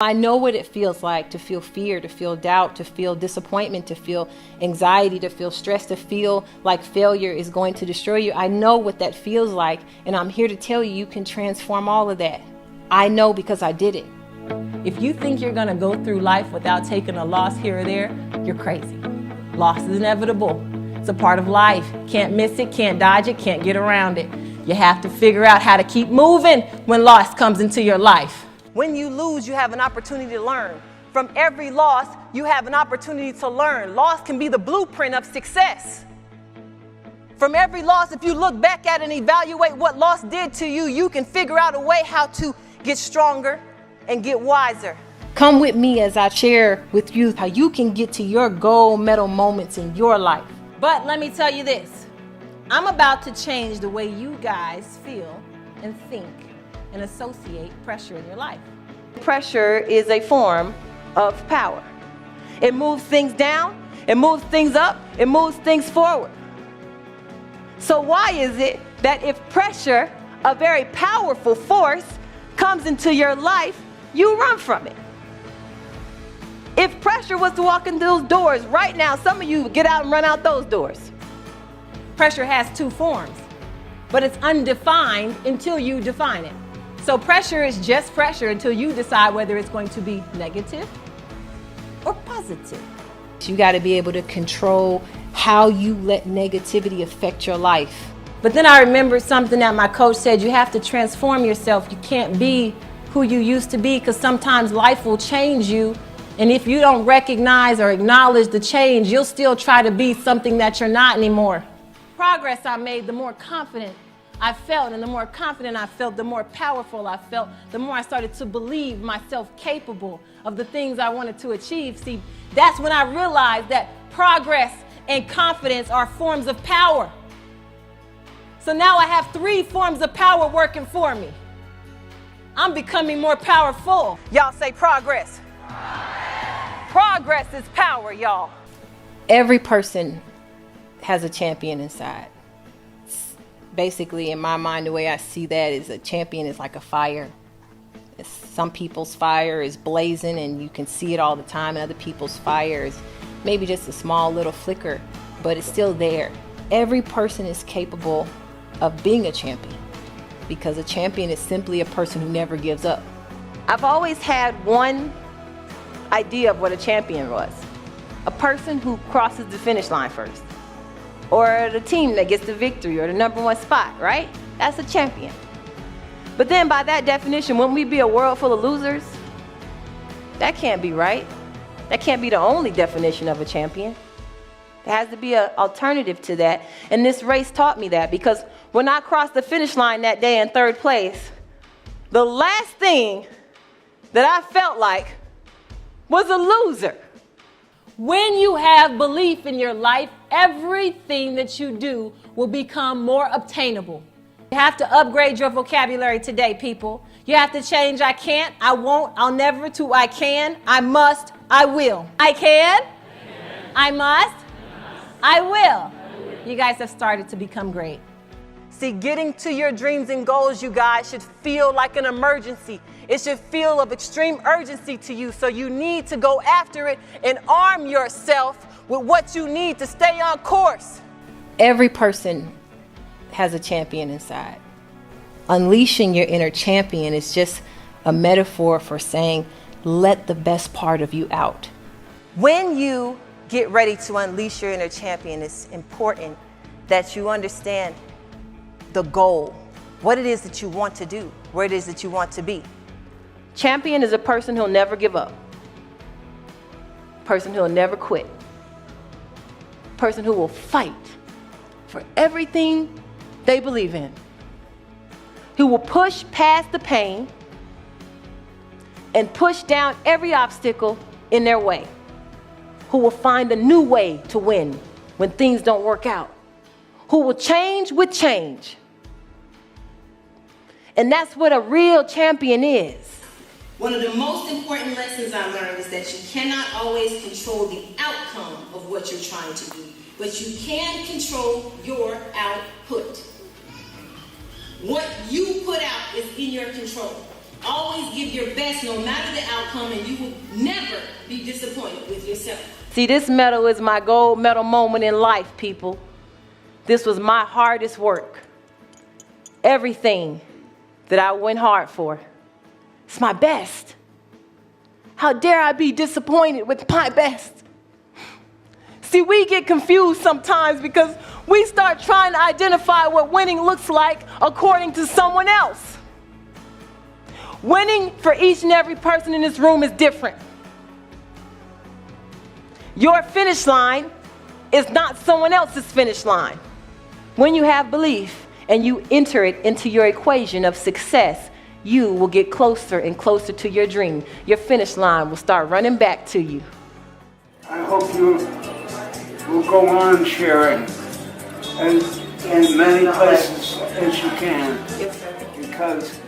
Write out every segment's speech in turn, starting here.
I know what it feels like to feel fear, to feel doubt, to feel disappointment, to feel anxiety, to feel stress, to feel like failure is going to destroy you. I know what that feels like, and I'm here to tell you, you can transform all of that. I know because I did it. If you think you're gonna go through life without taking a loss here or there, you're crazy. Loss is inevitable. It's a part of life. Can't miss it, can't dodge it, can't get around it. You have to figure out how to keep moving when loss comes into your life. When you lose, you have an opportunity to learn. From every loss, you have an opportunity to learn. Loss can be the blueprint of success. From every loss, if you look back at it and evaluate what loss did to you, you can figure out a way how to get stronger and get wiser. Come with me as I share with you how you can get to your gold medal moments in your life. But let me tell you this, I'm about to change the way you guys feel and think and associate pressure in your life. Pressure is a form of power. It moves things down, it moves things up, it moves things forward. So why is it that if pressure, a very powerful force, comes into your life, you run from it? If pressure was to walk in those doors right now, some of you get out and run out those doors. Pressure has two forms, but it's undefined until you define it. So pressure is just pressure until you decide whether it's going to be negative or positive. You got to be able to control how you let negativity affect your life. But then I remembered something that my coach said, you have to transform yourself. You can't be who you used to be, because sometimes life will change you. And if you don't recognize or acknowledge the change, you'll still try to be something that you're not anymore. Progress I made, the more confident I felt, and the more confident I felt, the more powerful I felt, the more I started to believe myself capable of the things I wanted to achieve. See, that's when I realized that progress and confidence are forms of power. So now I have 3 forms of power working for me. I'm becoming more powerful. Y'all say progress. Progress is power, y'all. Every person has a champion inside. Basically, in my mind, the way I see that is a champion is like a fire. Some people's fire is blazing and you can see it all the time. And other people's fire is maybe just a small little flicker, but it's still there. Every person is capable of being a champion, because a champion is simply a person who never gives up. I've always had one idea of what a champion was. A person who crosses the finish line first. Or the team that gets the victory or the #1 spot, right? That's a champion. But then by that definition, wouldn't we be a world full of losers? That can't be right. That can't be the only definition of a champion. There has to be an alternative to that. And this race taught me that, because when I crossed the finish line that day in 3rd place, the last thing that I felt like was a loser. When you have belief in your life, everything that you do will become more obtainable. You have to upgrade your vocabulary today, people. You have to change I can't, I won't, I'll never to I can, I must, I will. I can, I must, I will. You guys have started to become great. See, getting to your dreams and goals, you guys, should feel like an emergency. It should feel of extreme urgency to you. So you need to go after it and arm yourself with what you need to stay on course. Every person has a champion inside. Unleashing your inner champion is just a metaphor for saying, let the best part of you out. When you get ready to unleash your inner champion, it's important that you understand the goal, what it is that you want to do, where it is that you want to be. Champion is a person who'll never give up, person who'll never quit, person who will fight for everything they believe in, who will push past the pain and push down every obstacle in their way, who will find a new way to win when things don't work out, who will change with change. And that's what a real champion is. One of the most important lessons I learned is that you cannot always control the outcome of what you're trying to do, but you can control your output. What you put out is in your control. Always give your best no matter the outcome, and you will never be disappointed with yourself. See, this medal is my gold medal moment in life, people. This was my hardest work. Everything that I went hard for. It's my best. How dare I be disappointed with my best? See, we get confused sometimes because we start trying to identify what winning looks like according to someone else. Winning for each and every person in this room is different. Your finish line is not someone else's finish line. When you have belief and you enter it into your equation of success, you will get closer and closer to your dream. Your finish line will start running back to you. I hope you will go on sharing in many places as you can. Because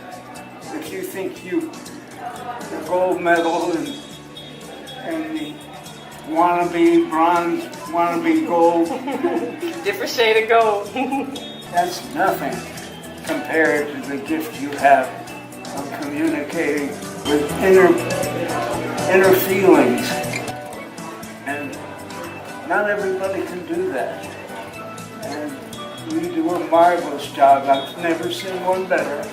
if you think the gold medal and the wannabe bronze, wannabe gold, Different shade of gold. that's nothing compared to the gift you have of communicating with inner feelings. And not everybody can do that. And you do a marvelous job. I've never seen one better.